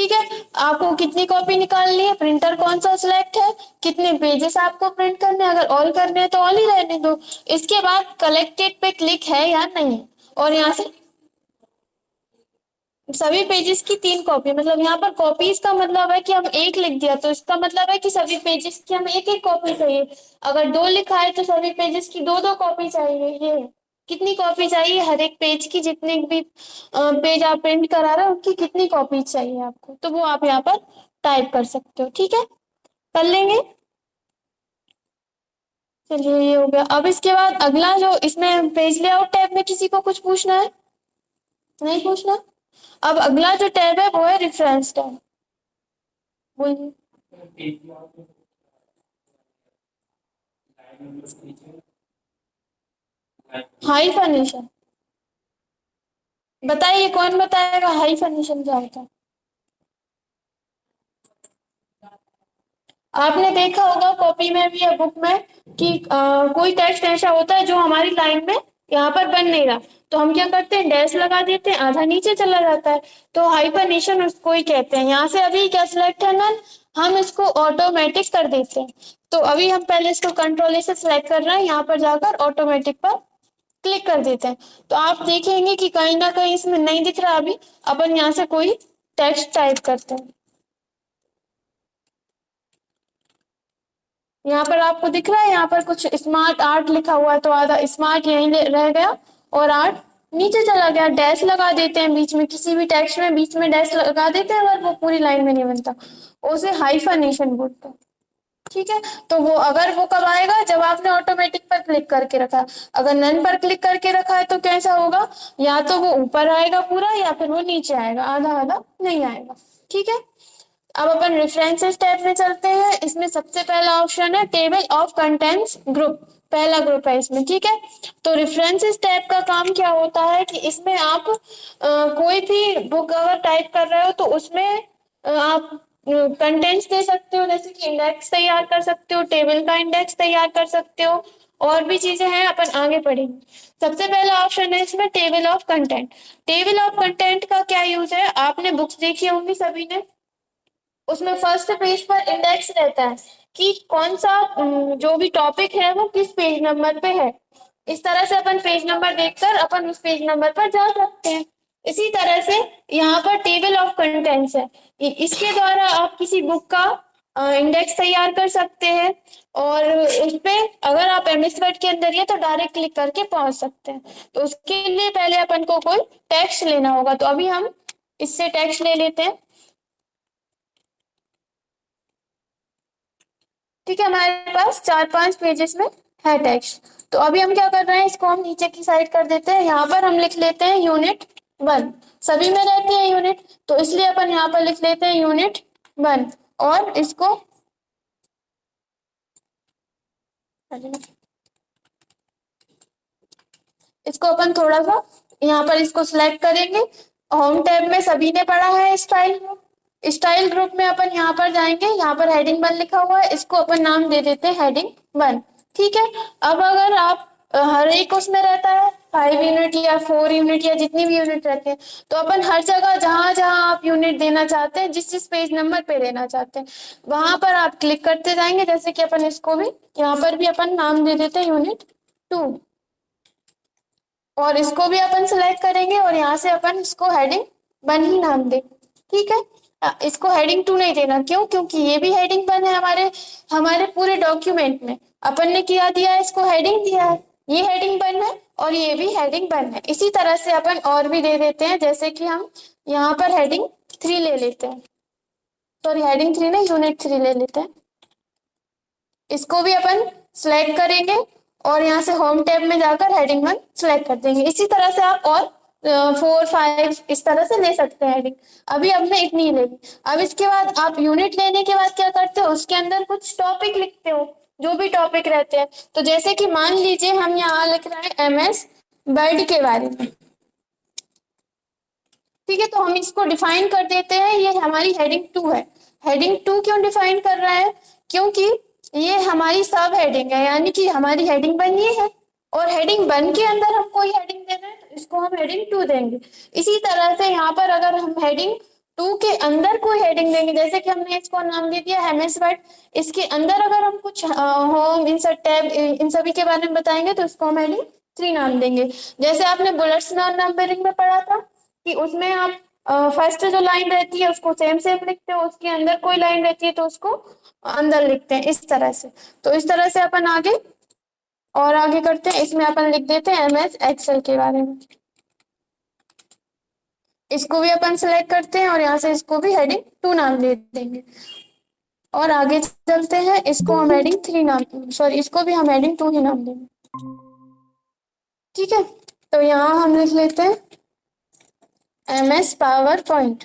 ठीक है, आपको कितनी कॉपी निकालनी है, प्रिंटर कौन सा सिलेक्ट है, कितने पेजेस आपको प्रिंट करने हैं, अगर ऑल करने हैं तो ऑल ही रहने दो। इसके बाद कलेक्टेड पे क्लिक है या नहीं, और यहाँ से सभी पेजेस की 3 कॉपी, मतलब यहाँ पर कॉपीज का मतलब है कि हम एक लिख दिया तो इसका मतलब है कि सभी पेजेस की हमें एक एक कॉपी चाहिए। अगर 2 लिखा है तो सभी पेजेस की दो दो कॉपी चाहिए। ये है। कितनी कॉपी चाहिए हर एक पेज की, जितने भी पेज आप प्रिंट करा रहे हो उनकी कितनी कॉपी चाहिए आपको, तो वो आप यहाँ पर टाइप कर सकते हो। ठीक है, कर लेंगे। चलिए ये हो गया। अब इसके बाद अगला जो इसमें पेज लेआउट टैब में किसी को कुछ पूछना है, नहीं पूछना। अब अगला जो टैब है वो है रेफरेंस टैब। बोलिए। हाई फर्निशन, बताइए कौन बताएगा हाई फर्निशन क्या होता है। आपने देखा होगा कॉपी में भी या बुक में कि कोई टेक्स्ट ऐसा होता है जो हमारी लाइन में यहाँ पर बन नहीं रहा, तो हम क्या करते हैं, डैश लगा देते हैं, आधा नीचे चला जाता है, तो हाइपरनेशन उसको ही कहते हैं। यहाँ से अभी क्या सिलेक्ट है ना, हम इसको ऑटोमेटिक कर देते हैं। तो अभी हम पहले इसको कंट्रोल से सिलेक्ट कर रहे हैं, यहाँ पर जाकर ऑटोमेटिक पर क्लिक कर देते हैं, तो आप देखेंगे कि कहीं ना कहीं इसमें नहीं दिख रहा। अभी अपन यहाँ से कोई टेक्स्ट टाइप करते हैं, यहाँ पर आपको दिख रहा है, यहाँ पर कुछ स्मार्ट आर्ट लिखा हुआ है, तो आधा स्मार्ट यहीं रह गया और आर्ट नीचे चला गया। डैश लगा देते हैं बीच में, किसी भी टेक्स्ट में बीच में डैश लगा देते हैं अगर वो पूरी लाइन में नहीं बनता, उसे हाइफनेशन बोलते हैं। ठीक है, तो वो अगर वो कब आएगा, जब आपने ऑटोमेटिक पर क्लिक करके रखा। अगर नन पर क्लिक करके रखा है तो कैसा होगा, या तो वो ऊपर आएगा पूरा या फिर वो नीचे आएगा, आधा आधा नहीं आएगा। ठीक है, अब अपन रेफरेंसेस टैब में चलते हैं। इसमें सबसे पहला ऑप्शन है टेबल ऑफ कंटेंट्स ग्रुप, पहला ग्रुप है इसमें। ठीक है, तो रेफरेंसेस टैब का काम क्या होता है कि इसमें आप कोई भी बुक अगर टाइप कर रहे हो तो उसमें आप कंटेंट्स दे सकते हो, जैसे कि इंडेक्स तैयार कर सकते हो, टेबल का इंडेक्स तैयार कर सकते हो, और भी चीजें हैं, अपन आगे पढ़ेंगे। सबसे पहला ऑप्शन है इसमें table of content. Table of content का क्या यूज है, आपने बुक्स देखी होंगी सभी ने, उसमें फर्स्ट पेज पर इंडेक्स रहता है कि कौन सा जो भी टॉपिक है वो किस पेज नंबर पे है। इस तरह से अपन पेज नंबर देखकर अपन उस पेज नंबर पर जा सकते हैं। इसी तरह से यहाँ पर टेबल ऑफ कंटेंट्स है, इसके द्वारा आप किसी बुक का इंडेक्स तैयार कर सकते हैं, और उस पे अगर आप एमएस वर्ड के अंदर ही है तो डायरेक्ट क्लिक करके पहुंच सकते हैं। तो उसके लिए पहले अपन को कोई टेक्स्ट लेना होगा, तो अभी हम इससे टेक्स्ट ले लेते हैं। ठीक है, हमारे पास 4-5 पेजेस में है टेक्स्ट, तो अभी हम क्या कर रहे हैं, इसको हम नीचे की साइड कर देते हैं। यहाँ पर हम लिख लेते हैं यूनिट 1, सभी में रहती है यूनिट, तो इसलिए अपन यहाँ पर लिख लेते हैं यूनिट 1, और इसको अपन थोड़ा सा यहाँ पर इसको सिलेक्ट करेंगे। होम टैब में सभी ने पढ़ा है स्टाइल ग्रुप, स्टाइल ग्रुप में अपन यहाँ पर जाएंगे, यहाँ पर हेडिंग 1 लिखा हुआ है, इसको अपन नाम दे देते हैं हेडिंग 1। ठीक है, अब अगर आप हर एक उसमें रहता है 5 यूनिट या 4 यूनिट या जितनी भी यूनिट रहते हैं, तो अपन हर जगह जहां जहां आप यूनिट देना चाहते हैं, जिस जिस पेज नंबर पे देना चाहते हैं वहां पर आप क्लिक करते जाएंगे। जैसे कि अपन इसको भी यहाँ पर भी अपन नाम दे देते हैं यूनिट 2, और इसको भी अपन सिलेक्ट करेंगे और यहाँ से अपन इसको हेडिंग 1 ही नाम दे। ठीक है, इसको हेडिंग 2 नहीं देना, क्यों, क्योंकि ये भी हेडिंग 1 है, हमारे हमारे पूरे डॉक्यूमेंट में अपन ने क्या दिया है, इसको हेडिंग दिया है, ये हेडिंग 1 है और ये भी हेडिंग 1 है। इसी तरह से अपन और भी दे देते हैं, जैसे कि हम यहाँ पर हेडिंग 3 ले लेते हैं, सॉरी हेडिंग 3 नहीं यूनिट 3 ले लेते हैं। इसको भी अपन सिलेक्ट करेंगे और यहाँ से होम टैब में जाकर हेडिंग 1 सिलेक्ट कर देंगे। इसी तरह से आप और 4-5 इस तरह से ले सकते हैं हेडिंग। अभी हमने इतनी ही ले ली। अब इसके बाद आप यूनिट लेने के बाद क्या करते हो, उसके अंदर कुछ टॉपिक लिखते हो, जो भी टॉपिक रहते हैं। तो जैसे कि मान लीजिए हम यहाँ लिख रहे हैं एमएस वर्ड के बारे में। ठीक है, तो हम इसको डिफाइन कर देते हैं, ये हमारी हेडिंग 2 है। हेडिंग 2 क्यों डिफाइन कर रहा है, क्योंकि ये हमारी सब हेडिंग है, यानी कि हमारी हेडिंग 1 ये है, और हेडिंग 1 के अंदर हम कोई हेडिंग दे रहे हैं तो इसको हम हेडिंग 2 देंगे। इसी तरह से यहाँ पर अगर हम हेडिंग टू के अंदर कोई हेडिंग देंगे, जैसे कि हमने इसको नाम दे दिया एमएस वर्ड। इसके अंदर अगर हम कुछ होम, इंसर्ट, टैब, इन सभी के बारे में बताएंगे तो इसको हम हेडिंग 3 नाम देंगे। जैसे आपने बुलेट्स नंबरिंग में पढ़ा था कि उसमें आप फर्स्ट जो लाइन रहती है उसको सेम सेम लिखते हो, उसके अंदर कोई लाइन रहती है तो उसको अंदर लिखते हैं, इस तरह से। तो इस तरह से अपन आगे और आगे करते हैं। इसमें अपन लिख देते हैं एमएस एक्सेल के बारे में। इसको भी अपन सिलेक्ट करते हैं और यहाँ से इसको भी हेडिंग 2 नाम दे देंगे। और आगे चलते हैं, इसको हम हेडिंग 3 नाम, सॉरी, इसको भी हम हेडिंग 2 ही नाम देंगे। ठीक है, तो यहाँ हम लिख लेते हैं एमएस पावर पॉइंट।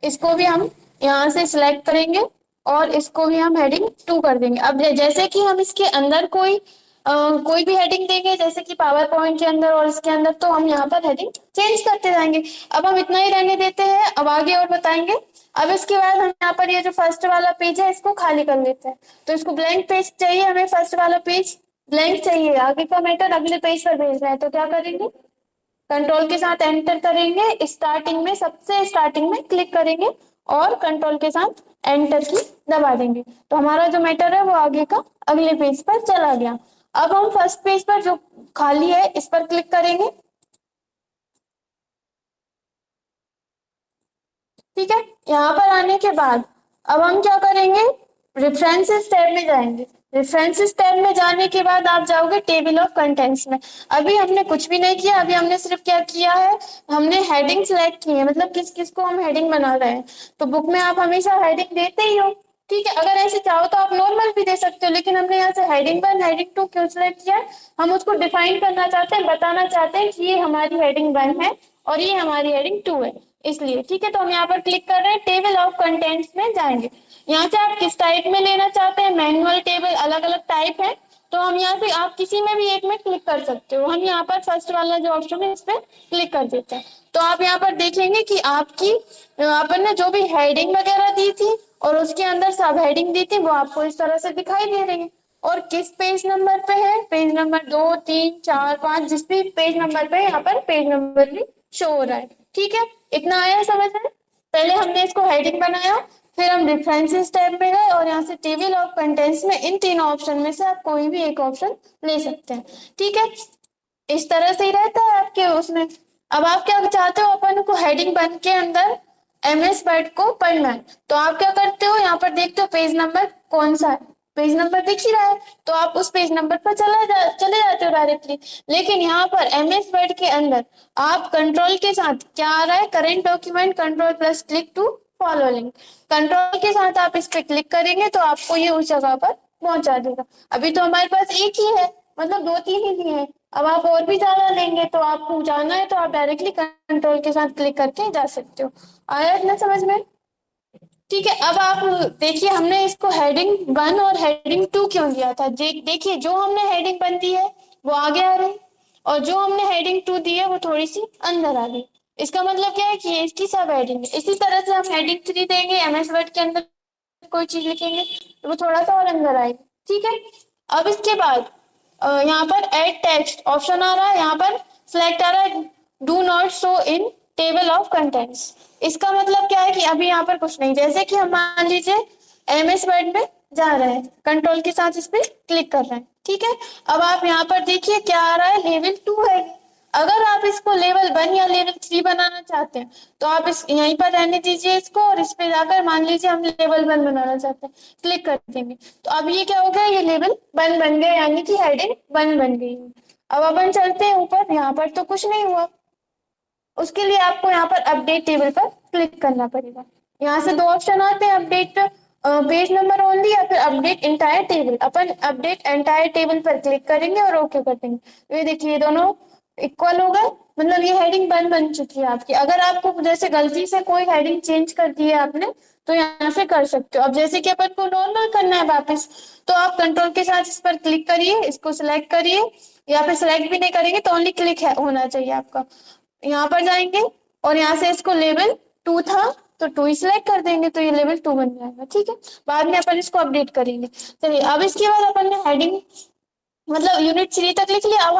इसको भी हम यहाँ से सिलेक्ट करेंगे और इसको भी हम हेडिंग 2 कर देंगे। अब जैसे कि हम इसके अंदर कोई भी हेडिंग देंगे, जैसे कि पावर पॉइंट के अंदर और इसके अंदर, तो हम यहाँ पर हेडिंग चेंज करते जाएंगे। अब हम इतना ही रहने देते हैं, अब आगे और बताएंगे। अब इसके बाद हम यहाँ पर ये जो फर्स्ट वाला पेज है इसको खाली कर लेते हैं। तो इसको ब्लैंक पेज चाहिए हमें, फर्स्ट वाला पेज ब्लैंक चाहिए, आगे का मैटर अगले पेज पर भेजना है। तो क्या करेंगे, कंट्रोल के साथ एंटर करेंगे, स्टार्टिंग में, सबसे स्टार्टिंग में क्लिक करेंगे और कंट्रोल के साथ एंटर की दबा देंगे। तो हमारा जो मैटर है वो आगे का अगले पेज पर चला गया। अब हम फर्स्ट पेज पर जो खाली है इस पर क्लिक करेंगे। ठीक है, यहाँ पर आने के बाद अब हम क्या करेंगे, रेफरेंसेस टैब में जाएंगे। रेफरेंसेस टैब में जाने के बाद आप जाओगे टेबल ऑफ कंटेंट्स में। अभी हमने कुछ भी नहीं किया, अभी हमने सिर्फ क्या किया है, हमने हेडिंग सेलेक्ट की है, मतलब किस किस को हम हेडिंग बना रहे हैं। तो बुक में आप हमेशा हेडिंग देते ही हो। ठीक है, अगर ऐसे चाहो तो आप नॉर्मल भी दे सकते हो, लेकिन हमने यहाँ से हेडिंग 1 हेडिंग 2 क्यों सिलेक्ट किया है, हम उसको डिफाइन करना चाहते हैं, बताना चाहते हैं कि ये हमारी हेडिंग 1 है और ये हमारी हेडिंग 2 है, इसलिए। ठीक है, तो हम यहाँ पर क्लिक कर रहे हैं, टेबल ऑफ कंटेंट्स में जाएंगे। यहाँ से आप किस टाइप में लेना चाहते हैं, मैनुअल टेबल, अलग अलग टाइप है, तो हम यहाँ से आप किसी में भी एक में क्लिक कर सकते हो। हम यहाँ पर फर्स्ट वाला जो ऑप्शन है इस पर क्लिक कर देते हैं। तो आप यहाँ पर देखेंगे कि आपकी अपन ने जो भी हेडिंग वगैरह दी थी और उसके अंदर सब हेडिंग दी थी वो आपको इस तरह से दिखाई दे रही है। और किस पेज नंबर पे है, पेज नंबर 2, 3, 4, 5, जिस भी पेज नंबर पे यहाँ पर पेज नंबर भी शो हो रहा है। ठीक है, इतना आया समझ में। पहले हमने इसको हेडिंग बनाया, फिर हम रेफरेंसेस टैब में गए और यहाँ से टेबल ऑफ कंटेंट्स में इन तीनों ऑप्शन में से आप कोई भी एक ऑप्शन ले सकते हैं। ठीक है, इस तरह से ही रहता है आपके उसमें। अब आप क्या चाहते हो, अपन को हेडिंग बन के अंदर एमएस वर्ड को पढ़ना है, तो आप क्या करते हो, यहाँ पर देखते हो पेज नंबर कौन सा है, पेज नंबर दिख ही रहा है, तो आप उस पेज नंबर पर चले जाते हो डायरेक्टली। लेकिन यहाँ पर एमएस वर्ड के अंदर आप कंट्रोल के साथ, क्या आ रहा है, current document, control plus click to follow link, control के साथ आप इस पे क्लिक करेंगे तो आपको ये उस जगह पर पहुंचा देगा। अभी तो हमारे पास एक ही है, मतलब 2-3 ही दिए हैं। अब आप और भी ज्यादा लेंगे तो आपको जाना है तो आप डायरेक्टली कंट्रोल के साथ क्लिक करके जा सकते हो। आया इतना समझ में। ठीक है, अब आप देखिए हमने इसको हेडिंग 1 और हेडिंग 2 क्यों दिया था। देखिए जो हमने हेडिंग 1 दी है वो आगे आ रही और जो हमने हेडिंग 2 दी है वो थोड़ी सी अंदर आ गई। इसका मतलब क्या है कि ये इसकी सब हेडिंग है। इसी तरह से हम हेडिंग 3 देंगे, एमएस वर्ड के अंदर कोई चीज लिखेंगे तो वो थोड़ा सा और अंदर आएगी। ठीक है, अब इसके बाद यहाँ पर एड टेक्स्ट ऑप्शन आ रहा है, यहाँ पर सिलेक्ट आ रहा है do not show in table of contents. इसका मतलब क्या है कि अभी यहाँ पर कुछ नहीं, जैसे कि हम मान लीजिए एमएस वर्ड में जा रहे हैं, कंट्रोल के साथ इस पे क्लिक कर रहे हैं। ठीक है, अब आप यहाँ पर देखिए क्या आ रहा है, लेवल 2 है। अगर आप इसको लेवल 1 या लेवल 3 बनाना चाहते हैं तो आप इस यहीं पर रहने दीजिए इसको, और इस पे जाकर मान लीजिए हम लेवल 1 बनाना चाहते हैं, क्लिक कर देंगे तो अब ये क्या हो गया, ये लेवल 1 बन गया, यानी कि हेडिंग 1 बन गई। अब अपन चलते हैं ऊपर, यहाँ पर तो कुछ नहीं हुआ, उसके लिए आपको यहाँ पर अपडेट टेबल पर क्लिक करना पड़ेगा। यहाँ से 2 ऑप्शन आते हैं, अपडेट पेज नंबर ओनली या फिर अपडेट एंटायर टेबल। अपन अपडेट एंटायर टेबल पर क्लिक करेंगे और ओके कर देंगे। ये देखिए दोनों इक्वल हो गए, मतलब ये हेडिंग बन चुकी है आपकी। अगर आपको जैसे गलती से कोई हेडिंग चेंज कर दी है आपने तो यहाँ से कर सकते हो। अब जैसे कि अपन को नॉर्मल करना है वापस, तो आप कंट्रोल के साथ इस पर क्लिक करिए, इसको सिलेक्ट करिए, या फिर सिलेक्ट भी नहीं करेंगे तो ओनली क्लिक होना चाहिए आपका। यहाँ पर जाएंगे और यहाँ से इसको लेवल 2 था तो 2 ही सिलेक्ट कर देंगे तो ये लेवल 2 बन जाएगा। ठीक है, बाद में अपन इसको अपडेट करेंगे। चलिए, अब इसके बाद अपन ने हेडिंग मतलब यूनिट 3 तक लिख लिया। अब